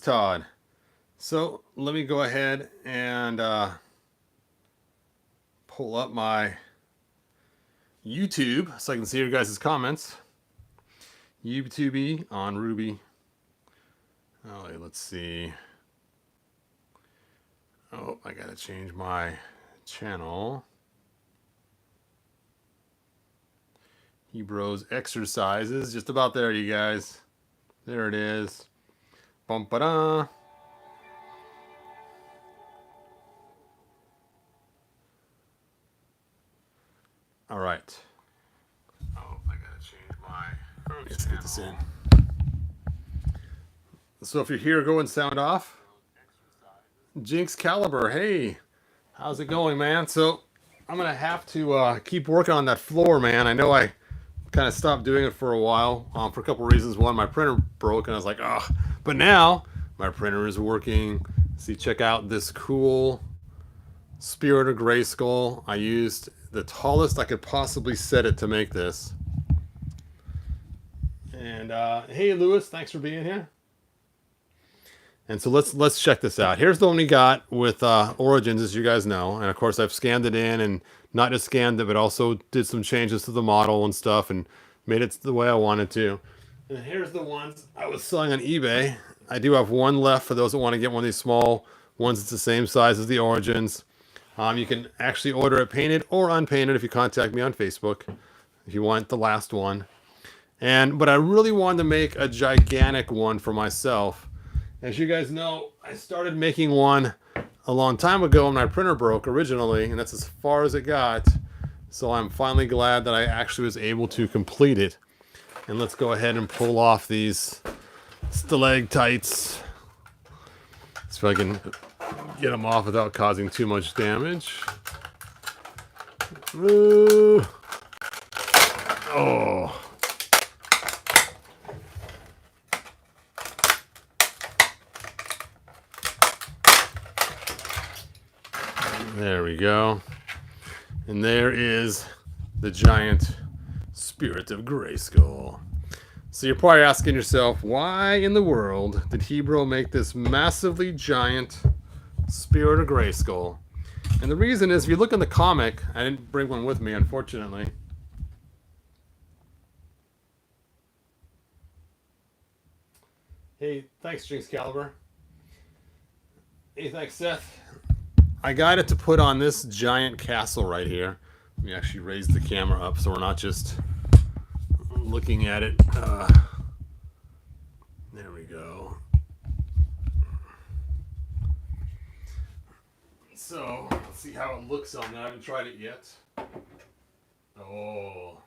Todd. So let me go ahead and pull up my YouTube so I can see your guys' comments. YouTube on Ruby. Oh, let's see. Oh, I gotta change my channel. Hebrews exercises. Just about there, you guys. There it is. Bum-ba-da. All right. Oh, I gotta change my. Let's get this in. So if you're here, go and sound off. Jinx Caliber, hey, how's it going, man? So I'm gonna have to keep working on that floor, man. I know I kind of stopped doing it for a while for a couple reasons. One, my printer broke, and I was like, oh. But now my printer is working. See, check out this cool Spirit of Grayskull. I used the tallest I could possibly set it to make this. And hey, Lewis, thanks for being here. And so let's check this out. Here's the one we got with Origins, as you guys know. And of course, I've scanned it in, and not just scanned it, but also did some changes to the model and stuff, and made it the way I wanted to. And here's the ones I was selling on eBay. I do have one left for those that want to get one of these small ones that's the same size as the Origins. You can actually order it painted or unpainted if you contact me on Facebook, if you want the last one. But I really wanted to make a gigantic one for myself. As you guys know, I started making one a long time ago when my printer broke originally, and that's as far as it got. So I'm finally glad that I actually was able to complete it. And let's go ahead and pull off these stalactites. So I can get them off without causing too much damage. Ooh. Oh. There we go. And there is the giant Spirit of Grayskull. So you're probably asking yourself, why in the world did Hebrew make this massively giant Spirit of Grayskull? And the reason is, if you look in the comic, I didn't bring one with me, unfortunately. Hey, thanks, Jinx Caliber. Hey, thanks, Seth. I got it to put on this giant castle right here. Let me actually raise the camera up so we're not just looking at it. There we go. So, let's see how it looks on there. I haven't tried it yet. Oh.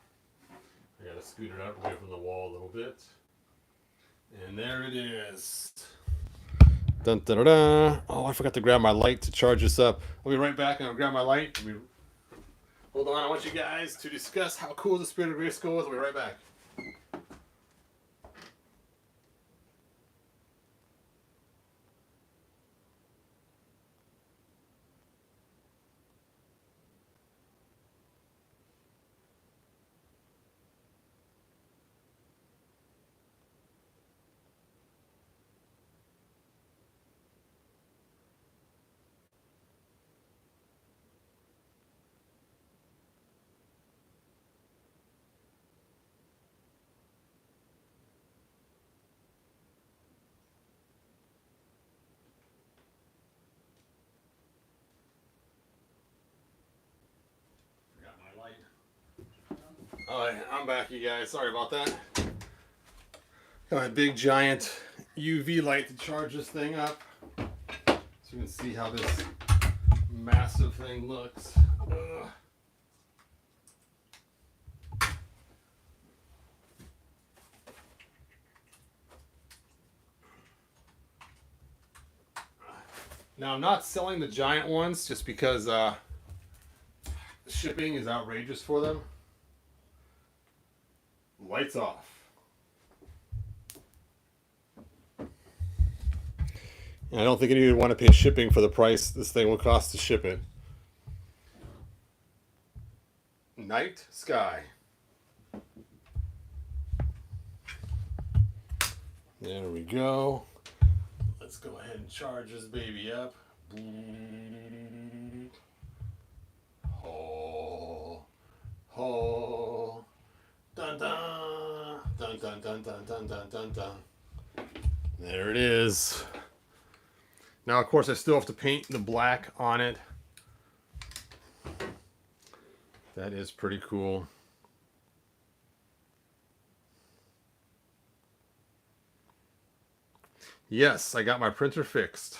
I gotta scoot it out away from the wall a little bit. And there it is. Dun, dun, dun, dun. Oh, I forgot to grab my light to charge this up. I'll be right back, and I'll grab my light. Hold on, I want you guys to discuss how cool the Spirit of Grayskull is. I'll be right back. Alright, I'm back, you guys. Sorry about that. Got a big giant UV light to charge this thing up, so you can see how this massive thing looks. Ugh. Now, I'm not selling the giant ones just because shipping is outrageous for them. Lights off. And I don't think anyone would want to pay shipping for the price this thing will cost to ship it. Night sky. There we go. Let's ahead and charge this baby up. Hole, hole, dun dun, dun dun dun dun dun dun dun dun. There it is. Now, of course, I still have to paint the black on it. That is pretty cool. Yes, I got my printer fixed.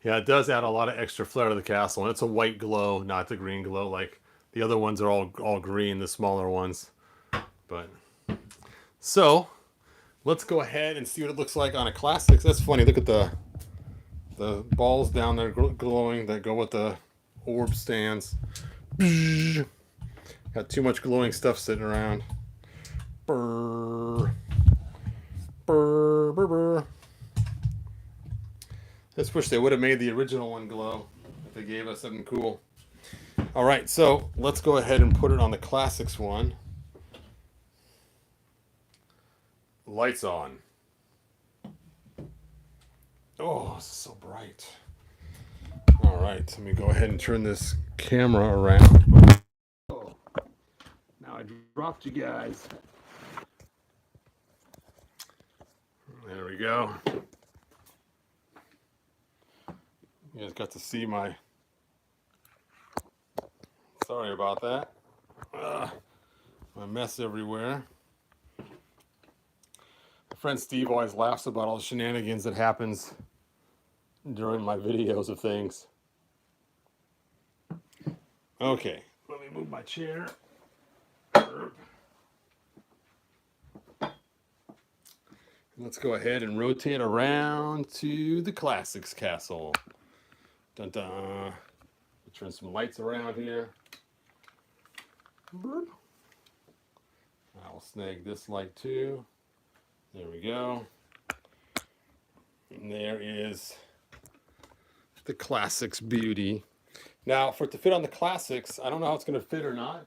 Yeah, it does add a lot of extra flair to the castle, and it's a white glow, not the green glow like the other ones are all green, the smaller ones. But so let's go ahead and see what it looks like on a Classics. That's funny. Look at the balls down there glowing that go with the orb stands. Got too much glowing stuff sitting around. Brr. Brr, brr, brr. Just wish they would have made the original one glow if they gave us something cool. All right, so let's go ahead and put it on the Classics one. Lights on. Oh, this is so bright. All right, let me go ahead and turn this camera around. Oh, now I dropped you guys. There we go. You guys got to see my... Sorry about that. My mess everywhere. My friend Steve always laughs about all the shenanigans that happens during my videos of things. Okay, let me move my chair. Let's go ahead and rotate around to the Classics castle. Dun dun. Turn some lights around here. I will snag this light too. There we go. And there is the Classics beauty. Now, for it to fit on the Classics, I don't know how it's going to fit or not.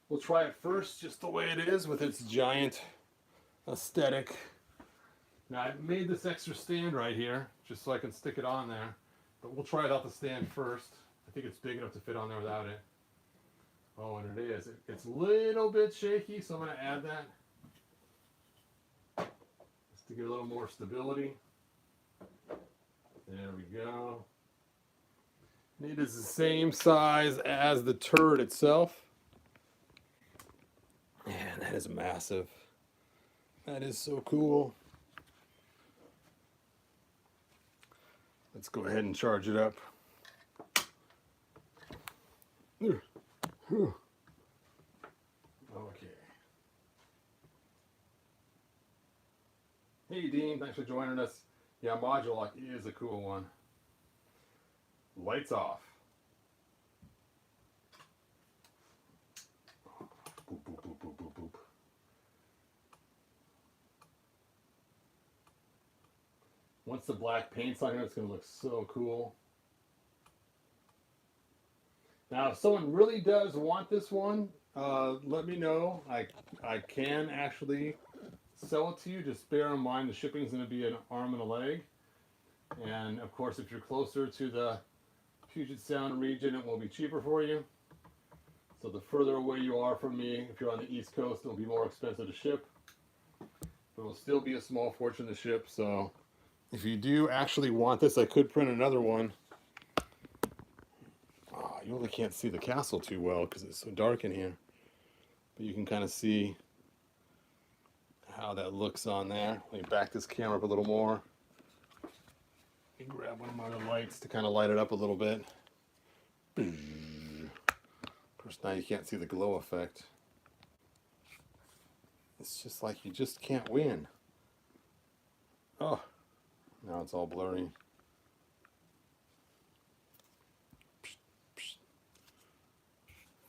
We'll try it first just the way it is with its giant aesthetic. Now, I made this extra stand right here just so I can stick it on there. But we'll try it out the stand first. I think it's big enough to fit on there without it. Oh, and it is. It's a little bit shaky, so I'm going to add that. Just to get a little more stability. There we go. And it is the same size as the turret itself. Man, that is massive. That is so cool. Let's go ahead and charge it up. Okay. Hey Dean, thanks for joining us. Yeah, module lock is a cool one. Lights off. Boop, boop, boop, boop, boop, boop. Once the black paint's on here, it's going to look so cool. Now, if someone really does want this one, let me know. I can actually sell it to you. Just bear in mind the shipping is going to be an arm and a leg. And of course, if you're closer to the Puget Sound region, it will be cheaper for you. So the further away you are from me, if you're on the East Coast, it'll be more expensive to ship. But it'll still be a small fortune to ship. So if you do actually want this, I could print another one. Oh, you really can't see the castle too well because it's so dark in here. But you can kind of see how that looks on there. Let me back this camera up a little more. Let me grab one of my other lights to kind of light it up a little bit. Of course, now you can't see the glow effect. It's just like you just can't win. Oh, now it's all blurry.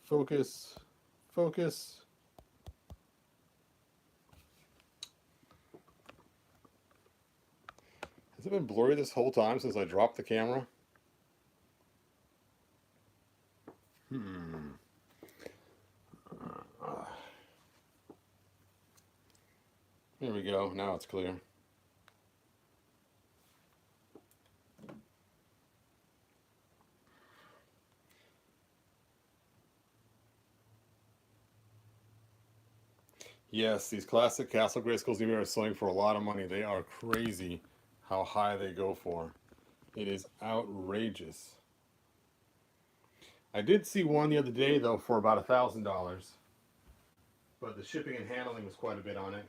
Focus, focus. Has it been blurry this whole time since I dropped the camera? There we go. Now that's clear. Yes, these classic Castle Grayskulls you are selling for a lot of money. They are crazy how high they go for. It is outrageous. I did see one the other day though for about $1,000, but the shipping and handling was quite a bit on it.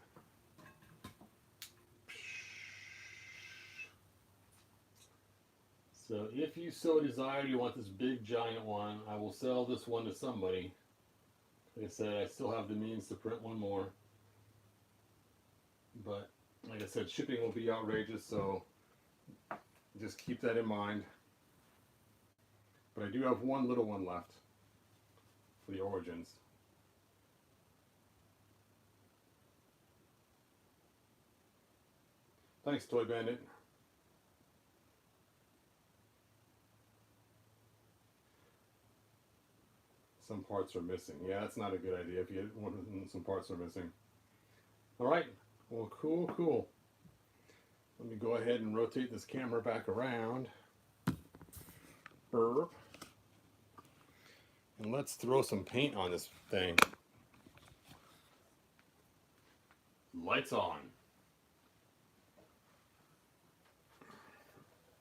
So if you so desire, you want this big giant one, I will sell this one to somebody. Like I said, I still have the means to print one more. But like I said, shipping will be outrageous, so just keep that in mind. But I do have one little one left for the Origins. Thanks, Toy Bandit. Some parts are missing. Yeah, that's not a good idea if you want some parts are missing. All right. Well, cool. Let me go ahead and rotate this camera back around. Burp. And let's throw some paint on this thing. Lights on.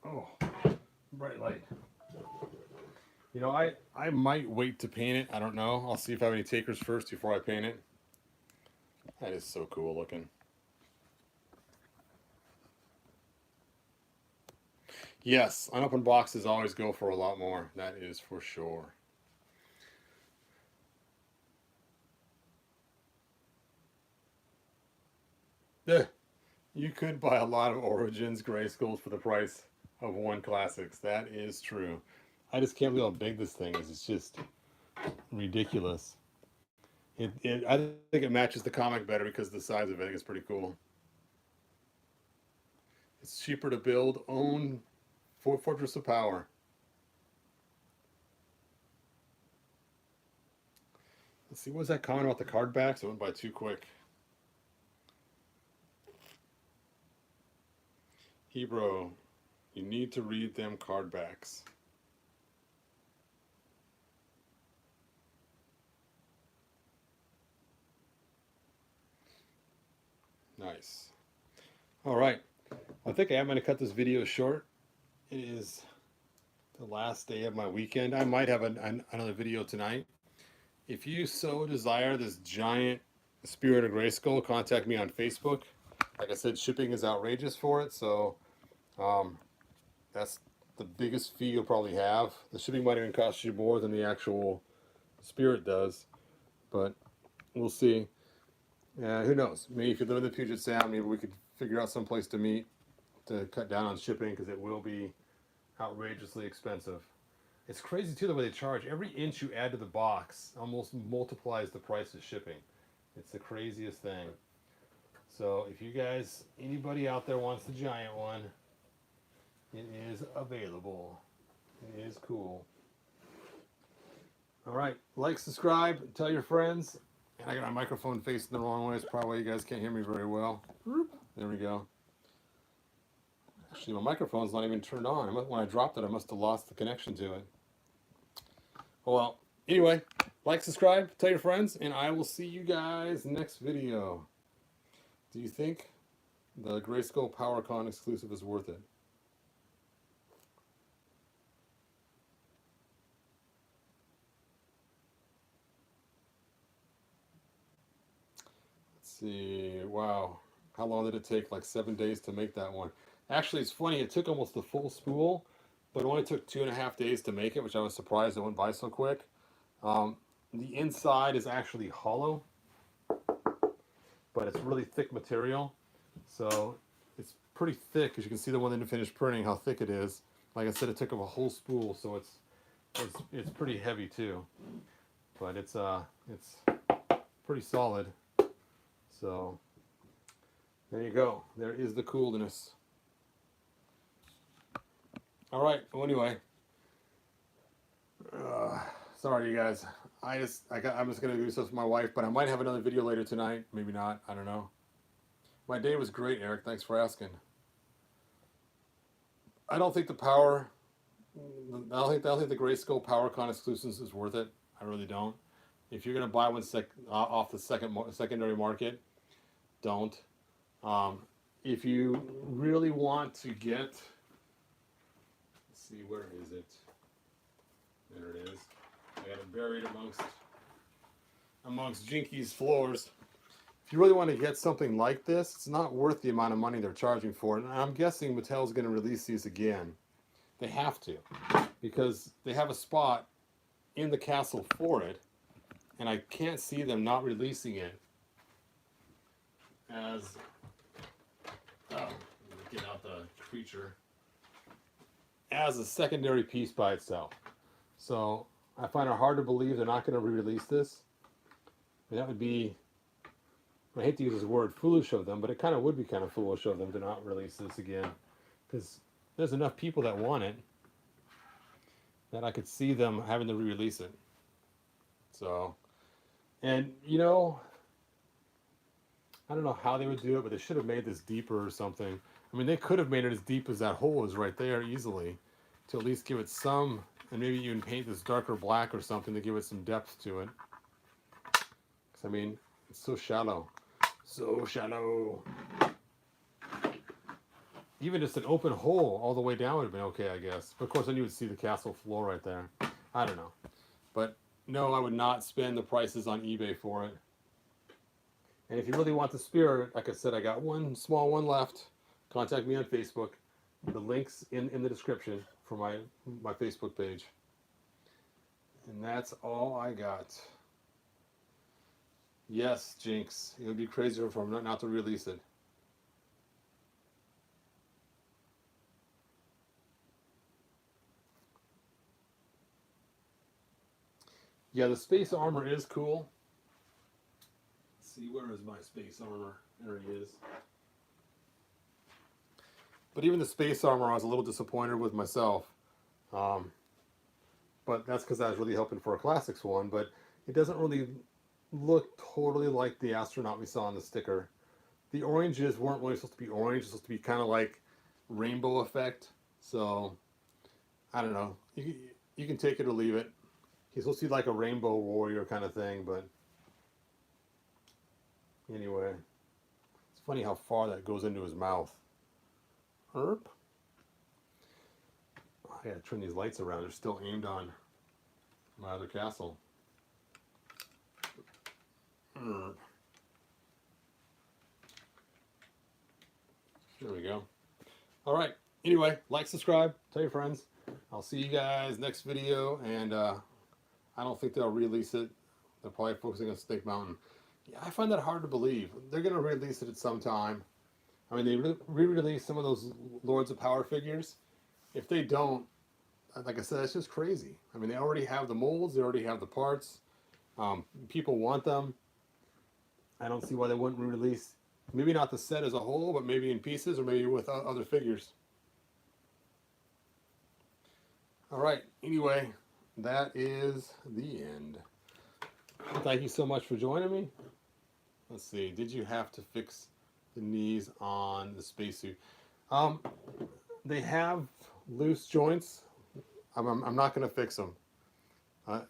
Oh, bright light. You know, I might wait to paint it. I don't know. I'll see if I have any takers first before I paint it. That is so cool looking. Yes, unopened boxes always go for a lot more. That is for sure. You could buy a lot of Origins Grayskulls for the price of one Classics. That is true. I just can't believe how big this thing is. It's just ridiculous. I think it matches the comic better because the size of it. I think it's pretty cool. It's cheaper to build, own Fortress of Power. Let's see, what was that comment about the card backs? It went by too quick. Hebrew, you need to read them card backs. Nice. All right. I think I am going to cut this video short. It is the last day of my weekend. I might have another video tonight. If you so desire this giant Spirit of Grayskull, contact me on Facebook. Like I said, shipping is outrageous for it, so that's the biggest fee you'll probably have. The shipping might even cost you more than the actual Spirit does, but we'll see. Who knows? Maybe if you live in the Puget Sound, maybe we could figure out some place to meet to cut down on shipping, because it will be outrageously expensive. It's crazy too the way they charge. Every inch you add to the box almost multiplies the price of shipping. It's the craziest thing. So if you guys, anybody out there wants the giant one, it is available. It is cool. All right, like, subscribe, tell your friends. And I got my microphone facing the wrong way. It's probably why you guys can't hear me very well. There we go. Actually, my microphone's not even turned on. When I dropped it, I must have lost the connection to it. Well, anyway, like, subscribe, tell your friends, and I will see you guys next video. Do you think the Grayskull PowerCon exclusive is worth it? Let's see. Wow. How long did it take? Like 7 days to make that one. Actually, it's funny. It took almost the full spool, but it only took 2.5 days to make it, which I was surprised it went by so quick. The inside is actually hollow, but it's really thick material. So it's pretty thick, as you can see the one that didn't finish printing, how thick it is. Like I said, it took up a whole spool, so it's pretty heavy too. But it's pretty solid. So there you go. There is the coolness. All right. Well, anyway, sorry you guys. I'm just gonna do this with my wife, but I might have another video later tonight. Maybe not. I don't know. My day was great, Eric. Thanks for asking. I don't think the power. I don't think the Grayskull PowerCon exclusives is worth it. I really don't. If you're gonna buy one off the secondary market, don't. Um, if you really want to get, let's see, where is it? There it is. I got it buried amongst Jinky's floors. If you really want to get something like this, it's not worth the amount of money they're charging for it. And I'm guessing Mattel's going to release these again. They have to, because they have a spot in the castle for it, and I can't see them not releasing it as, get out the creature, as a secondary piece by itself. So I find it hard to believe they're not going to re-release this. I mean, that would be, I hate to use this word, foolish of them, but it kind of would be kind of foolish of them to not release this again, because there's enough people that want it that I could see them having to re-release it. So, and you know, I don't know how they would do it, but they should have made this deeper or something. I mean, they could have made it as deep as that hole is right there easily, to at least give it some, and maybe even paint this darker black or something to give it some depth to it. Because I mean, it's so shallow. So shallow. Even just an open hole all the way down would have been okay, I guess. But of course, then you would see the castle floor right there. I don't know. But no, I would not spend the prices on eBay for it. And if you really want the spirit, like I said, I got one small one left. Contact me on Facebook. The link's in the description for my Facebook page. And that's all I got. Yes, Jinx. It would be crazier for them not to release it. Yeah, the space armor is cool. Let's see, where is my space armor? There he is. But even the space armor, I was a little disappointed with myself. But that's because I was really hoping for a classics one. But it doesn't really look totally like the astronaut we saw on the sticker. The oranges weren't really supposed to be orange. It's supposed to be kind of like rainbow effect. So, I don't know. You can take it or leave it. He's supposed to be like a rainbow warrior kind of thing, but anyway. It's funny how far that goes into his mouth. Herp. I gotta turn these lights around. They're still aimed on my other castle. Herp. There we go. All right. Anyway, like, subscribe, tell your friends. I'll see you guys next video, and I don't think they'll release it. They're probably focusing on Snake Mountain. Yeah, I find that hard to believe. They're going to release it at some time. I mean, they re-released some of those Lords of Power figures. If they don't, like I said, that's just crazy. I mean, they already have the molds. They already have the parts. People want them. I don't see why they wouldn't re-release. Maybe not the set as a whole, but maybe in pieces or maybe with other figures. All right. Anyway, that is the end. Thank you so much for joining me. Let's see. Did you have to fix the knees on the spacesuit? They have loose joints. I'm not going to fix them.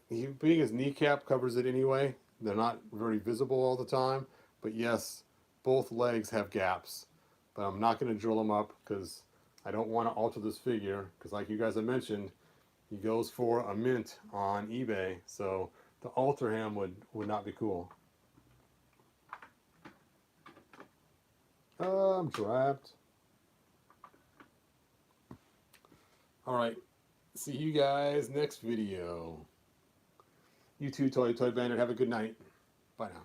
Being his kneecap covers it anyway. They're not very visible all the time. But yes, both legs have gaps. But I'm not going to drill them up because I don't want to alter this figure. Because like you guys have mentioned, he goes for a mint on eBay. So to alter him would not be cool. I'm trapped. Alright. See you guys next video. You too, Toy Bandit. Have a good night. Bye now.